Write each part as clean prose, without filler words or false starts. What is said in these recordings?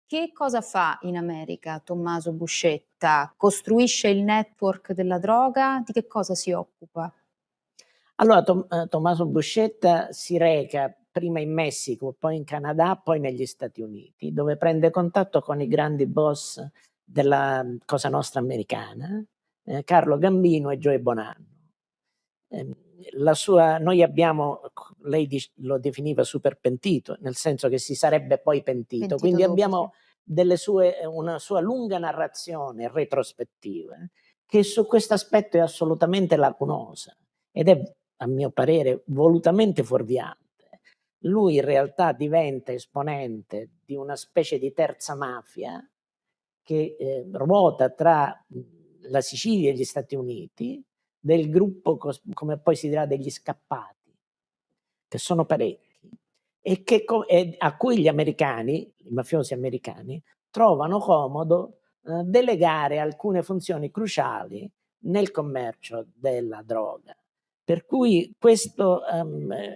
Che cosa fa in America Tommaso Buscetta? Costruisce il network della droga? Di che cosa si occupa? Allora Tommaso Buscetta si reca prima in Messico, poi in Canada, poi negli Stati Uniti, dove prende contatto con i grandi boss della Cosa Nostra americana, Carlo Gambino e Joe Bonanno. Noi abbiamo, lei lo definiva super pentito, nel senso che si sarebbe poi pentito, Pentito quindi dopo, sì. abbiamo una sua lunga narrazione retrospettiva che su questo aspetto è assolutamente lacunosa ed è, a mio parere, volutamente fuorviante. Lui in realtà diventa esponente di una specie di terza mafia che ruota tra la Sicilia e gli Stati Uniti, del gruppo, come poi si dirà, degli scappati, che sono parecchi, e a cui gli americani, i mafiosi americani, trovano comodo delegare alcune funzioni cruciali nel commercio della droga. Per cui questo,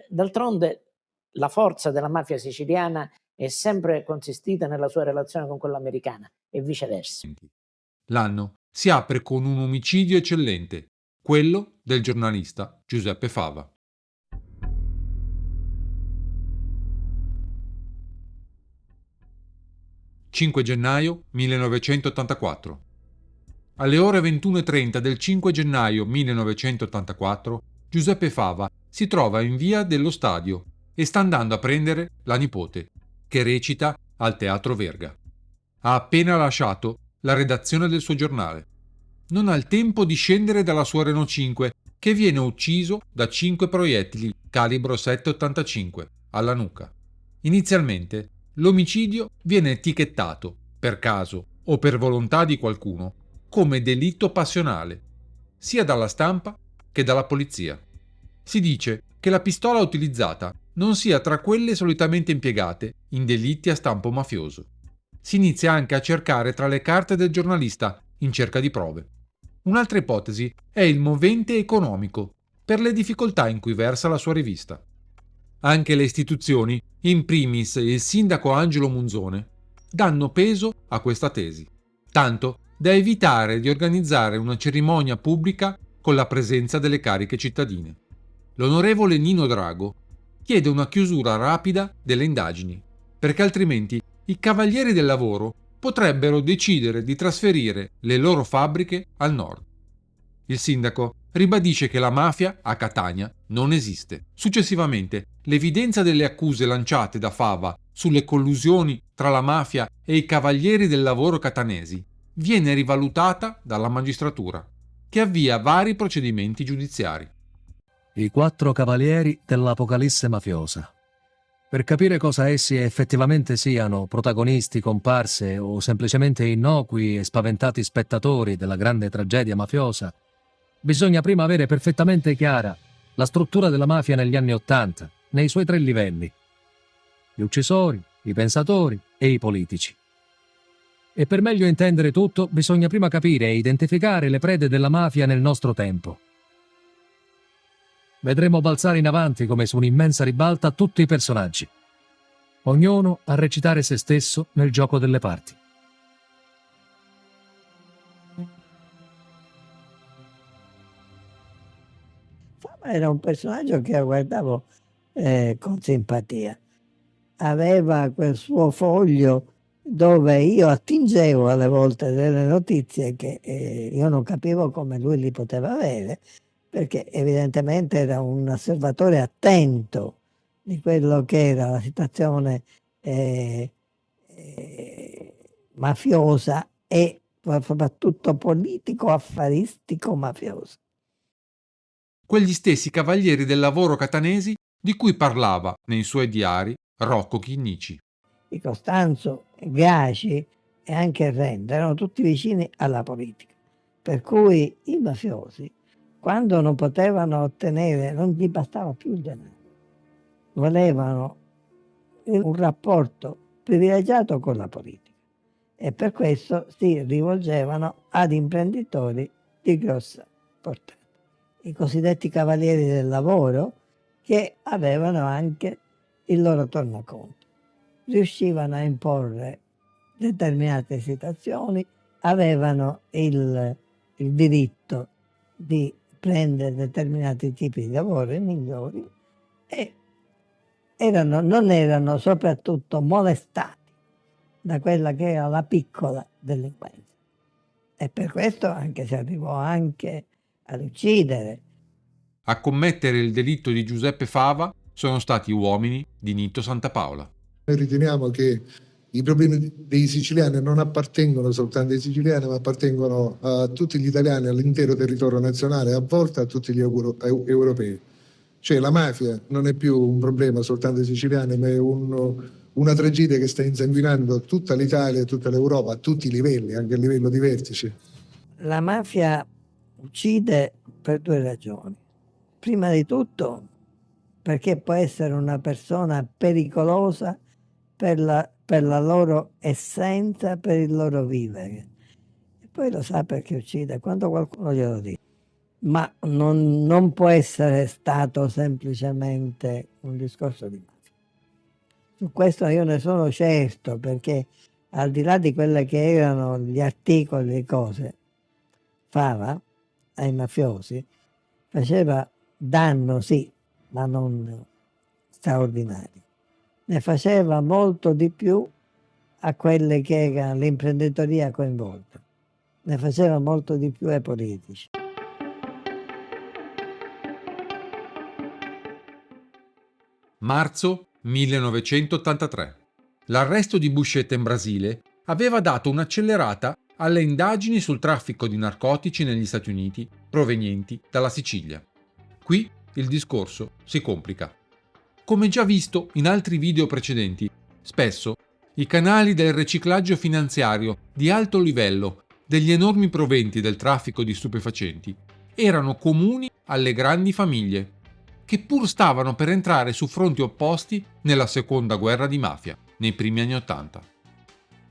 d'altronde, la forza della mafia siciliana è sempre consistita nella sua relazione con quella americana e viceversa. L'anno si apre con un omicidio eccellente, quello del giornalista Giuseppe Fava. «5 gennaio 1984. Alle ore 21:30 del 5 gennaio 1984 Giuseppe Fava si trova in via dello Stadio e sta andando a prendere la nipote, che recita al Teatro Verga. Ha appena lasciato la redazione del suo giornale. Non ha il tempo di scendere dalla sua Renault 5, che viene ucciso da 5 proiettili calibro 7,85 alla nuca. Inizialmente l'omicidio viene etichettato, per caso o per volontà di qualcuno, come delitto passionale, sia dalla stampa che dalla polizia. Si dice che la pistola utilizzata non sia tra quelle solitamente impiegate in delitti a stampo mafioso. Si inizia anche a cercare tra le carte del giornalista in cerca di prove. Un'altra ipotesi è il movente economico, per le difficoltà in cui versa la sua rivista. Anche le istituzioni, in primis il sindaco Angelo Munzone, danno peso a questa tesi, tanto da evitare di organizzare una cerimonia pubblica con la presenza delle cariche cittadine. L'onorevole Nino Drago chiede una chiusura rapida delle indagini, perché altrimenti i cavalieri del lavoro potrebbero decidere di trasferire le loro fabbriche al nord. Il sindaco ribadisce che la mafia a Catania non esiste. Successivamente, l'evidenza delle accuse lanciate da Fava sulle collusioni tra la mafia e i cavalieri del lavoro catanesi viene rivalutata dalla magistratura, che avvia vari procedimenti giudiziari. I 4 cavalieri dell'Apocalisse mafiosa. Per capire cosa essi effettivamente siano, protagonisti, comparse o semplicemente innocui e spaventati spettatori della grande tragedia mafiosa, bisogna prima avere perfettamente chiara la struttura della mafia negli anni '80, nei suoi 3 livelli: gli uccisori, i pensatori e i politici. E per meglio intendere tutto, bisogna prima capire e identificare le prede della mafia nel nostro tempo. Vedremo balzare in avanti come su un'immensa ribalta tutti i personaggi, ognuno a recitare se stesso nel gioco delle parti. Fava era un personaggio che guardavo con simpatia. Aveva quel suo foglio dove io attingevo alle volte delle notizie che io non capivo come lui li poteva avere, perché evidentemente era un osservatore attento di quello che era la situazione mafiosa e soprattutto politico-affaristico-mafiosa. Quegli stessi cavalieri del lavoro catanesi di cui parlava nei suoi diari Rocco Chinnici. Di Costanzo, Gaci e anche Renda erano tutti vicini alla politica, per cui i mafiosi, quando non potevano ottenere, non gli bastava più il denaro, volevano un rapporto privilegiato con la politica e per questo si rivolgevano ad imprenditori di grossa portata, i cosiddetti cavalieri del lavoro, che avevano anche il loro tornaconto. Riuscivano a imporre determinate situazioni avevano il diritto di prendere determinati tipi di lavori migliori e non erano soprattutto molestati da quella che era la piccola delinquenza. E per questo anche si arrivò anche ad uccidere. A commettere il delitto di Giuseppe Fava sono stati uomini di Nitto Santapaola. Noi riteniamo che i problemi dei siciliani non appartengono soltanto ai siciliani, ma appartengono a tutti gli italiani, all'intero territorio nazionale, a volte a tutti gli europei. Cioè la mafia non è più un problema soltanto dei siciliani, ma è una tragedia che sta insanguinando tutta l'Italia e tutta l'Europa, a tutti i livelli, anche a livello di vertice. La mafia uccide per due ragioni. Prima di tutto perché può essere una persona pericolosa per la loro essenza, per il loro vivere. E poi lo sa perché uccide, quando qualcuno glielo dice. Ma non può essere stato semplicemente un discorso di mafia. Su questo io ne sono certo, perché al di là di quelle che erano gli articoli, le cose, Fava ai mafiosi faceva danno, sì, ma non straordinario. Ne faceva molto di più a quelle che era l'imprenditoria coinvolta, ne faceva molto di più ai politici. Marzo 1983. L'arresto di Buscetta in Brasile aveva dato un'accelerata alle indagini sul traffico di narcotici negli Stati Uniti provenienti dalla Sicilia. Qui il discorso si complica. Come già visto in altri video precedenti, spesso i canali del riciclaggio finanziario di alto livello degli enormi proventi del traffico di stupefacenti erano comuni alle grandi famiglie, che pur stavano per entrare su fronti opposti nella seconda guerra di mafia, nei primi anni '80.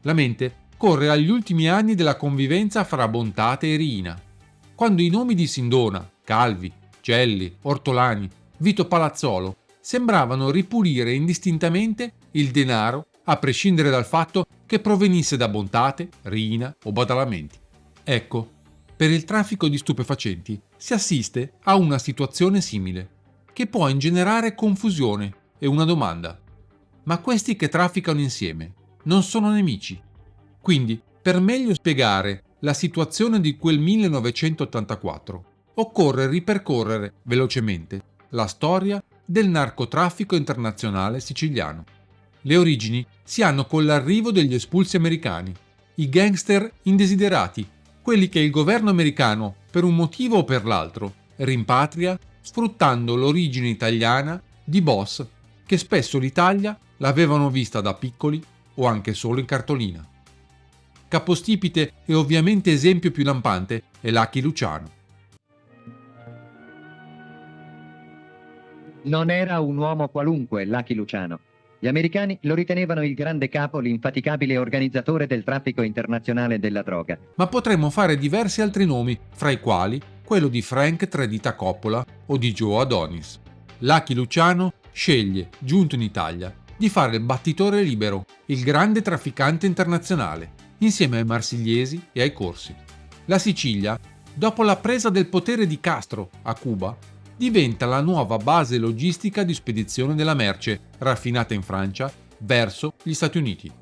La mente corre agli ultimi anni della convivenza fra Bontate e Riina, quando i nomi di Sindona, Calvi, Gelli, Ortolani, Vito Palazzolo sembravano ripulire indistintamente il denaro a prescindere dal fatto che provenisse da Bontate, Riina o Badalamenti. Ecco, per il traffico di stupefacenti si assiste a una situazione simile, che può ingenerare confusione e una domanda. Ma questi che trafficano insieme non sono nemici? Quindi, per meglio spiegare la situazione di quel 1984, occorre ripercorrere velocemente la storia del narcotraffico internazionale siciliano. Le origini si hanno con l'arrivo degli espulsi americani, i gangster indesiderati, quelli che il governo americano, per un motivo o per l'altro, rimpatria sfruttando l'origine italiana di boss che spesso l'Italia l'avevano vista da piccoli o anche solo in cartolina. Capostipite e ovviamente esempio più lampante è Lucky Luciano. Non era un uomo qualunque, Lucky Luciano. Gli americani lo ritenevano il grande capo, l'infaticabile organizzatore del traffico internazionale della droga. Ma potremmo fare diversi altri nomi, fra i quali quello di Frank Tredita Coppola o di Joe Adonis. Lucky Luciano sceglie, giunto in Italia, di fare il battitore libero, il grande trafficante internazionale, insieme ai marsigliesi e ai corsi. La Sicilia, dopo la presa del potere di Castro a Cuba, diventa la nuova base logistica di spedizione della merce raffinata in Francia verso gli Stati Uniti,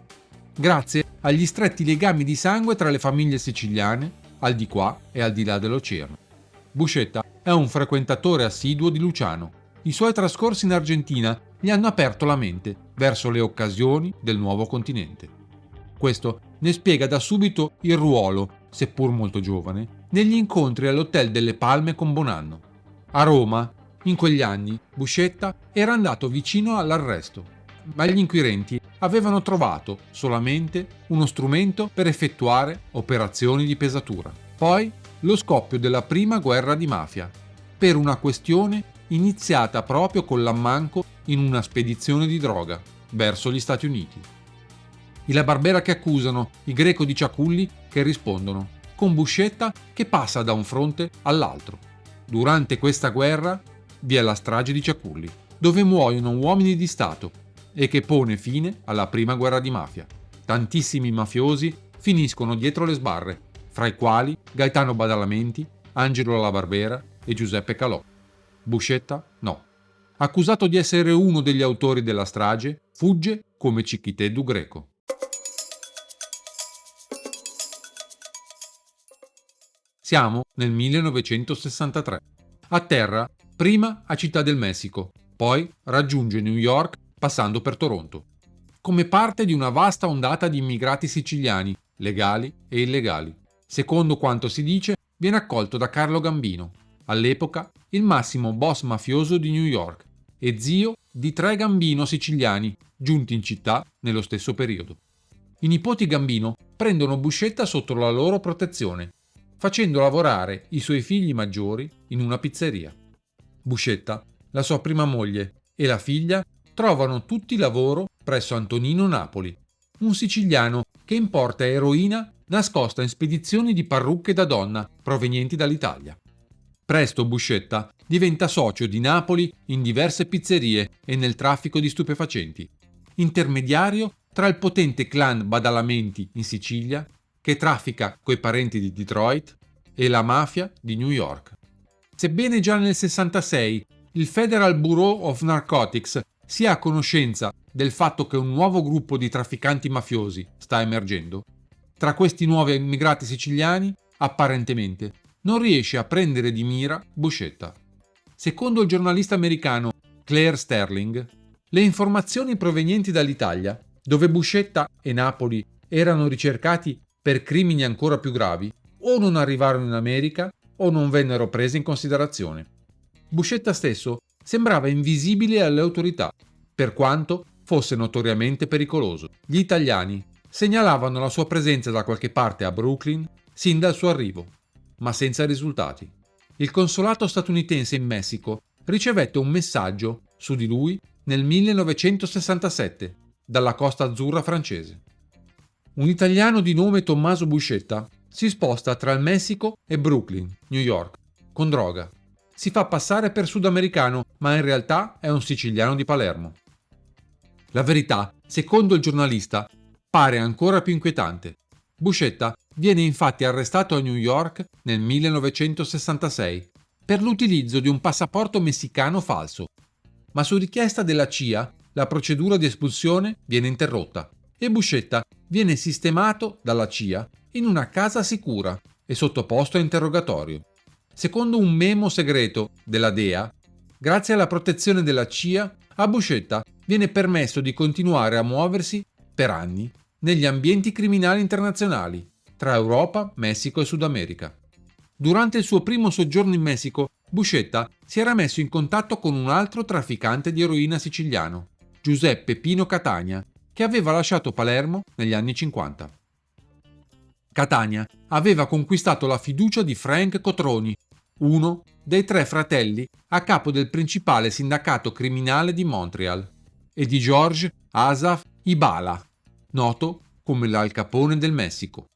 grazie agli stretti legami di sangue tra le famiglie siciliane al di qua e al di là dell'oceano. Buscetta è un frequentatore assiduo di Luciano. I suoi trascorsi in Argentina gli hanno aperto la mente verso le occasioni del nuovo continente. Questo ne spiega da subito il ruolo, seppur molto giovane, negli incontri all'Hotel delle Palme con Bonanno. A Roma, in quegli anni, Buscetta era andato vicino all'arresto, ma gli inquirenti avevano trovato solamente uno strumento per effettuare operazioni di pesatura. Poi lo scoppio della prima guerra di mafia, per una questione iniziata proprio con l'ammanco in una spedizione di droga verso gli Stati Uniti. I La Barbera che accusano, i Greco di Ciaculli che rispondono, con Buscetta che passa da un fronte all'altro. Durante questa guerra vi è la strage di Ciaculli, dove muoiono uomini di Stato e che pone fine alla prima guerra di mafia. tantissimi mafiosi finiscono dietro le sbarre, fra i quali Gaetano Badalamenti, Angelo La Barbera e Giuseppe Calò. Buscetta no. Accusato di essere uno degli autori della strage, fugge come Cichiteddu Greco. Siamo nel 1963. Atterra prima a Città del Messico, poi raggiunge New York passando per Toronto. Come parte di una vasta ondata di immigrati siciliani, legali e illegali. Secondo quanto si dice, viene accolto da Carlo Gambino, all'epoca il massimo boss mafioso di New York e zio di 3 Gambino siciliani giunti in città nello stesso periodo. I nipoti Gambino prendono Buscetta sotto la loro protezione, facendo lavorare i suoi figli maggiori in una pizzeria. Buscetta, la sua prima moglie e la figlia trovano tutti lavoro presso Antonino Napoli, un siciliano che importa eroina nascosta in spedizioni di parrucche da donna provenienti dall'Italia. Presto Buscetta diventa socio di Napoli in diverse pizzerie e nel traffico di stupefacenti, intermediario tra il potente clan Badalamenti in Sicilia, che traffica coi parenti di Detroit, e la mafia di New York. Sebbene già nel 66 il Federal Bureau of Narcotics sia a conoscenza del fatto che un nuovo gruppo di trafficanti mafiosi sta emergendo, tra questi nuovi immigrati siciliani, apparentemente, non riesce a prendere di mira Buscetta. Secondo il giornalista americano Claire Sterling, le informazioni provenienti dall'Italia, dove Buscetta e Napoli erano ricercati per crimini ancora più gravi, o non arrivarono in America o non vennero prese in considerazione. Buscetta stesso sembrava invisibile alle autorità, per quanto fosse notoriamente pericoloso. Gli italiani segnalavano la sua presenza da qualche parte a Brooklyn sin dal suo arrivo, ma senza risultati. Il consolato statunitense in Messico ricevette un messaggio su di lui nel 1967 dalla Costa Azzurra francese. Un italiano di nome Tommaso Buscetta si sposta tra il Messico e Brooklyn, New York, con droga. Si fa passare per sudamericano, ma in realtà è un siciliano di Palermo. La verità, secondo il giornalista, pare ancora più inquietante. Buscetta viene infatti arrestato a New York nel 1966 per l'utilizzo di un passaporto messicano falso, ma su richiesta della CIA la procedura di espulsione viene interrotta e Buscetta viene sistemato dalla CIA in una casa sicura e sottoposto a interrogatorio. Secondo un memo segreto della DEA, grazie alla protezione della CIA, a Buscetta viene permesso di continuare a muoversi per anni negli ambienti criminali internazionali tra Europa, Messico e Sud America. Durante il suo primo soggiorno in Messico, Buscetta si era messo in contatto con un altro trafficante di eroina siciliano, Giuseppe Pino Catania, che aveva lasciato Palermo negli anni 50. Catania aveva conquistato la fiducia di Frank Cotroni, uno dei 3 fratelli a capo del principale sindacato criminale di Montreal, e di George Asaph Ibala, noto come l'Al Capone del Messico.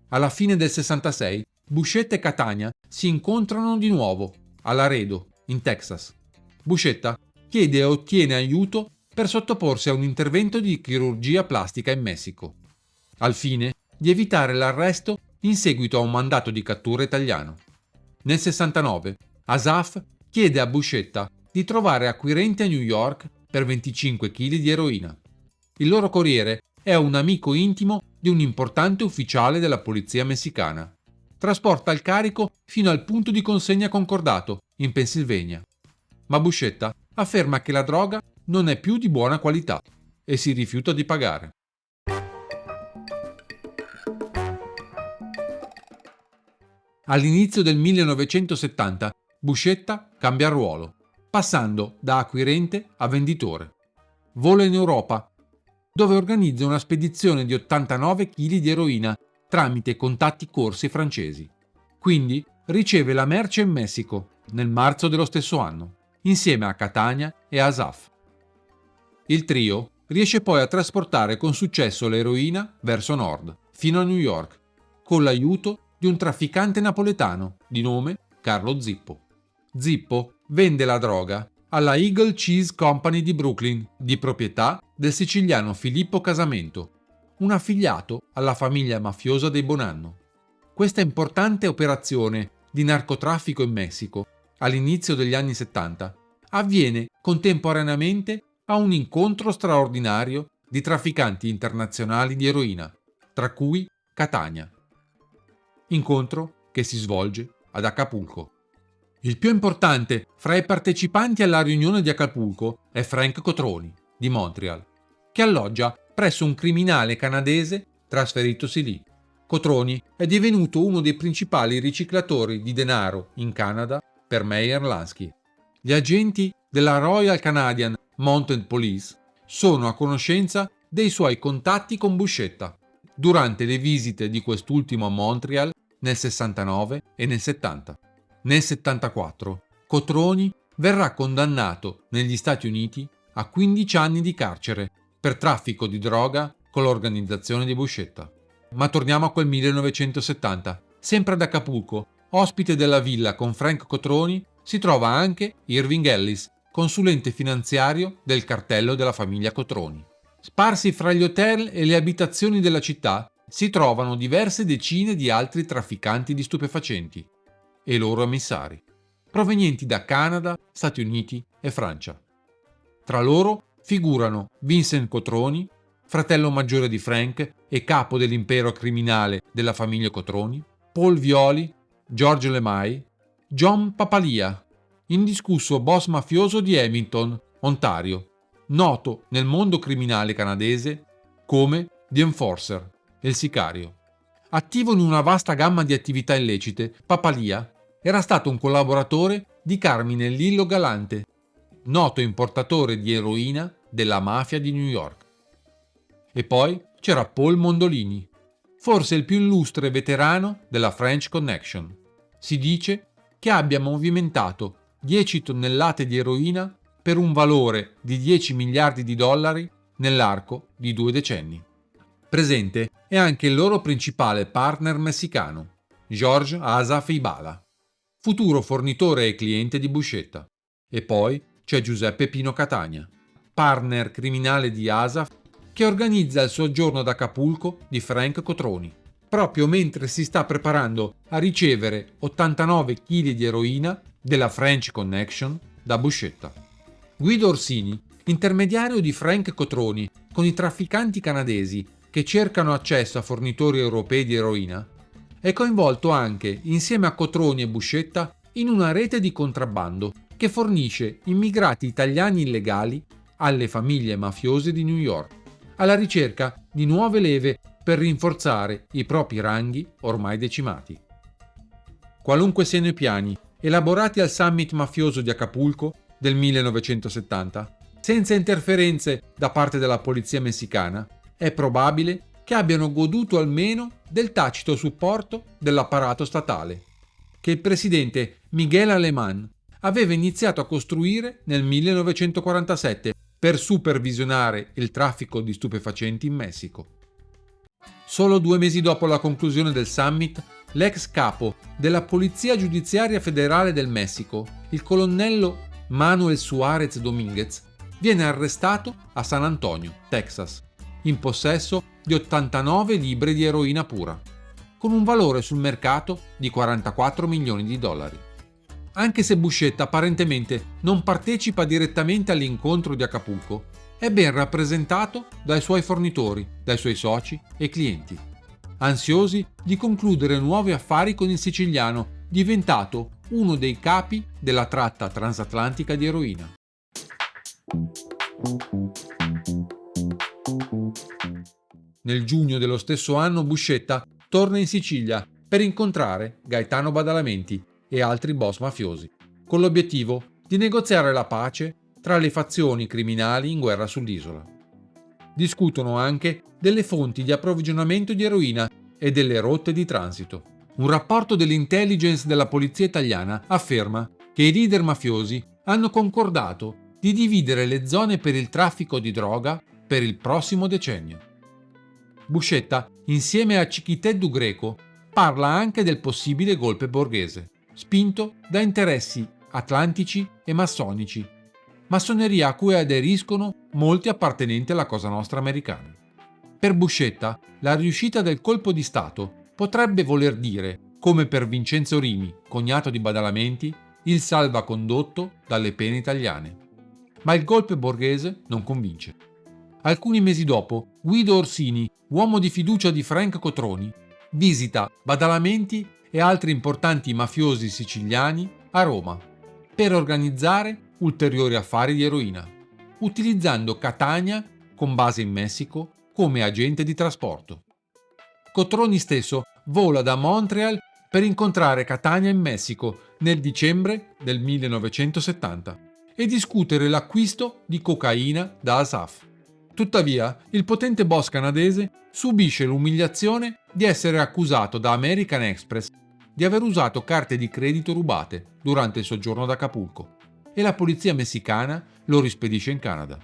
Alla fine del 66, Buscetta e Catania si incontrano di nuovo a Laredo, in Texas. Buscetta chiede e ottiene aiuto per sottoporsi a un intervento di chirurgia plastica in Messico, al fine di evitare l'arresto in seguito a un mandato di cattura italiano. Nel 69, Asaph chiede a Buscetta di trovare acquirenti a New York per 25 kg di eroina. Il loro corriere è un amico intimo di un importante ufficiale della polizia messicana. Trasporta il carico fino al punto di consegna concordato, in Pennsylvania. Ma Buscetta afferma che la droga non è più di buona qualità e si rifiuta di pagare. All'inizio del 1970 Buscetta cambia ruolo, passando da acquirente a venditore. Vola in Europa, dove organizza una spedizione di 89 kg di eroina tramite contatti corsi francesi. Quindi riceve la merce in Messico nel marzo dello stesso anno, insieme a Catania e Asaph. Il trio riesce poi a trasportare con successo l'eroina verso nord, fino a New York, con l'aiuto di un trafficante napoletano di nome Carlo Zippo. Zippo vende la droga alla Eagle Cheese Company di Brooklyn, di proprietà del siciliano Filippo Casamento, un affiliato alla famiglia mafiosa dei Bonanno. Questa importante operazione di narcotraffico in Messico, all'inizio degli anni 70, avviene contemporaneamente a un incontro straordinario di trafficanti internazionali di eroina, tra cui Catania. Incontro che si svolge ad Acapulco. Il più importante fra i partecipanti alla riunione di Acapulco è Frank Cotroni, di Montreal, che alloggia presso un criminale canadese trasferitosi lì. Cotroni è divenuto uno dei principali riciclatori di denaro in Canada per Meyer Lansky. Gli agenti della Royal Canadian Mounted Police sono a conoscenza dei suoi contatti con Buscetta durante le visite di quest'ultimo a Montreal nel 69 e nel 70. Nel 74 Cotroni verrà condannato negli Stati Uniti a 15 anni di carcere per traffico di droga con l'organizzazione di Buscetta. Ma torniamo a quel 1970. Sempre ad Acapulco, ospite della villa con Frank Cotroni, si trova anche Irving Ellis, consulente finanziario del cartello della famiglia Cotroni. Sparsi fra gli hotel e le abitazioni della città si trovano diverse decine di altri trafficanti di stupefacenti e loro emissari, provenienti da Canada, Stati Uniti e Francia. Tra loro figurano Vincent Cotroni, fratello maggiore di Frank e capo dell'impero criminale della famiglia Cotroni, Paul Violi, George Lemay, John Papalia, indiscusso boss mafioso di Hamilton, Ontario, noto nel mondo criminale canadese come The Enforcer, il sicario. Attivo in una vasta gamma di attività illecite, Papalia era stato un collaboratore di Carmine Lillo Galante, noto importatore di eroina della mafia di New York. E poi c'era Paul Mondolini, forse il più illustre veterano della French Connection. Si dice che abbia movimentato 10 tonnellate di eroina per un valore di 10 miliardi di dollari nell'arco di 2 decenni. Presente è anche il loro principale partner messicano, Jorge Asaf Ibala, futuro fornitore e cliente di Buscetta. E poi c'è Giuseppe Pino Catania, partner criminale di Asaf, che organizza il soggiorno ad Acapulco di Frank Cotroni, proprio mentre si sta preparando a ricevere 89 kg di eroina della French Connection da Buscetta. Guido Orsini, intermediario di Frank Cotroni con i trafficanti canadesi che cercano accesso a fornitori europei di eroina, è coinvolto anche, insieme a Cotroni e Buscetta, in una rete di contrabbando che fornisce immigrati italiani illegali alle famiglie mafiose di New York, alla ricerca di nuove leve per rinforzare i propri ranghi ormai decimati. Qualunque siano i piani elaborati al summit mafioso di Acapulco del 1970, senza interferenze da parte della polizia messicana, è probabile che abbiano goduto almeno del tacito supporto dell'apparato statale, che il presidente Miguel Alemán aveva iniziato a costruire nel 1947 per supervisionare il traffico di stupefacenti in Messico. Solo 2 mesi dopo la conclusione del summit, l'ex capo della Polizia Giudiziaria Federale del Messico, il colonnello Manuel Suárez Domínguez, viene arrestato a San Antonio, Texas, in possesso di 89 libbre di eroina pura, con un valore sul mercato di 44 milioni di dollari. Anche se Buscetta apparentemente non partecipa direttamente all'incontro di Acapulco, è ben rappresentato dai suoi fornitori, dai suoi soci e clienti, ansiosi di concludere nuovi affari con il siciliano, diventato uno dei capi della tratta transatlantica di eroina. Nel giugno dello stesso anno Buscetta torna in Sicilia per incontrare Gaetano Badalamenti e altri boss mafiosi, con l'obiettivo di negoziare la pace tra le fazioni criminali in guerra sull'isola. Discutono anche delle fonti di approvvigionamento di eroina e delle rotte di transito. Un rapporto dell'intelligence della polizia italiana afferma che i leader mafiosi hanno concordato di dividere le zone per il traffico di droga per il prossimo decennio. Buscetta, insieme a Chiquitetto Greco, parla anche del possibile golpe borghese, spinto da interessi atlantici e massonici, massoneria a cui aderiscono molti appartenenti alla Cosa Nostra americana. Per Buscetta, la riuscita del colpo di Stato potrebbe voler dire, come per Vincenzo Rimi, cognato di Badalamenti, il salvacondotto dalle pene italiane. Ma il golpe borghese non convince. Alcuni mesi dopo, Guido Orsini, uomo di fiducia di Frank Cotroni, visita Badalamenti e altri importanti mafiosi siciliani a Roma per organizzare ulteriori affari di eroina, utilizzando Catania, con base in Messico, come agente di trasporto. Cotroni stesso vola da Montreal per incontrare Catania in Messico nel dicembre del 1970 e discutere l'acquisto di cocaina da Asaf. Tuttavia, il potente boss canadese subisce l'umiliazione di essere accusato da American Express di aver usato carte di credito rubate durante il soggiorno ad Acapulco e la polizia messicana lo rispedisce in Canada.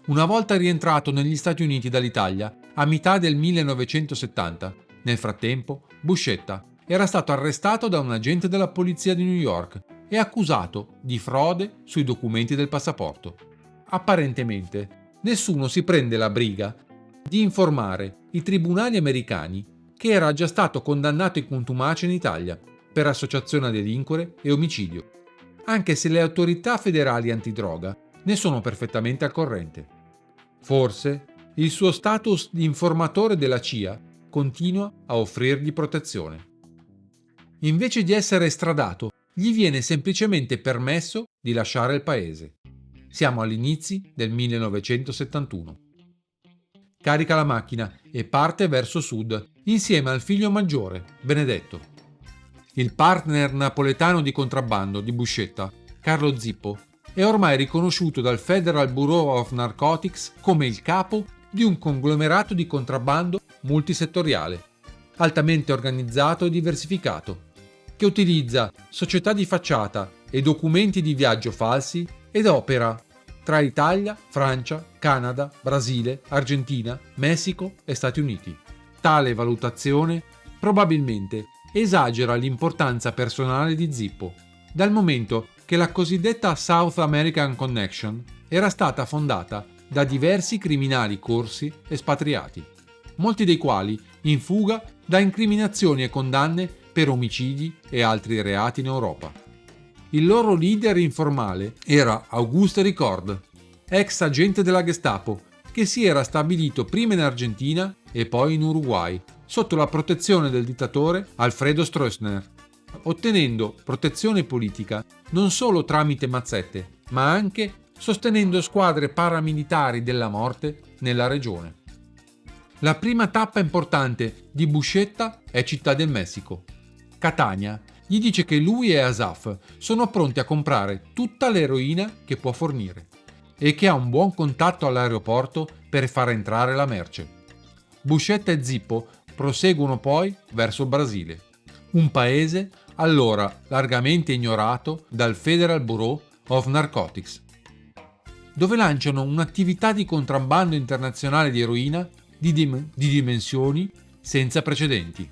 Una volta rientrato negli Stati Uniti dall'Italia, a metà del 1970, nel frattempo, Buscetta era stato arrestato da un agente della polizia di New York e accusato di frode sui documenti del passaporto. Apparentemente, nessuno si prende la briga di informare i tribunali americani che era già stato condannato in contumacia in Italia per associazione a delinquere e omicidio, anche se le autorità federali antidroga ne sono perfettamente al corrente. Forse il suo status di informatore della CIA continua a offrirgli protezione. Invece di essere estradato, gli viene semplicemente permesso di lasciare il paese. Siamo agli inizi del 1971. Carica la macchina e parte verso sud insieme al figlio maggiore, Benedetto. Il partner napoletano di contrabbando di Buscetta, Carlo Zippo, è ormai riconosciuto dal Federal Bureau of Narcotics come il capo di un conglomerato di contrabbando multisettoriale, altamente organizzato e diversificato, che utilizza società di facciata e documenti di viaggio falsi ed opera tra Italia, Francia, Canada, Brasile, Argentina, Messico e Stati Uniti. Tale valutazione probabilmente esagera l'importanza personale di Zippo, dal momento che la cosiddetta South American Connection era stata fondata da diversi criminali corsi espatriati, molti dei quali in fuga da incriminazioni e condanne per omicidi e altri reati in Europa. Il loro leader informale era Auguste Ricord, ex agente della Gestapo, che si era stabilito prima in Argentina e poi in Uruguay, sotto la protezione del dittatore Alfredo Stroessner, ottenendo protezione politica non solo tramite mazzette, ma anche sostenendo squadre paramilitari della morte nella regione. La prima tappa importante di Buscetta è Città del Messico. Catania gli dice che lui e Asaf sono pronti a comprare tutta l'eroina che può fornire e che ha un buon contatto all'aeroporto per far entrare la merce. Buscetta e Zippo proseguono poi verso il Brasile, un paese allora largamente ignorato dal Federal Bureau of Narcotics, dove lanciano un'attività di contrabbando internazionale di eroina di dimensioni senza precedenti.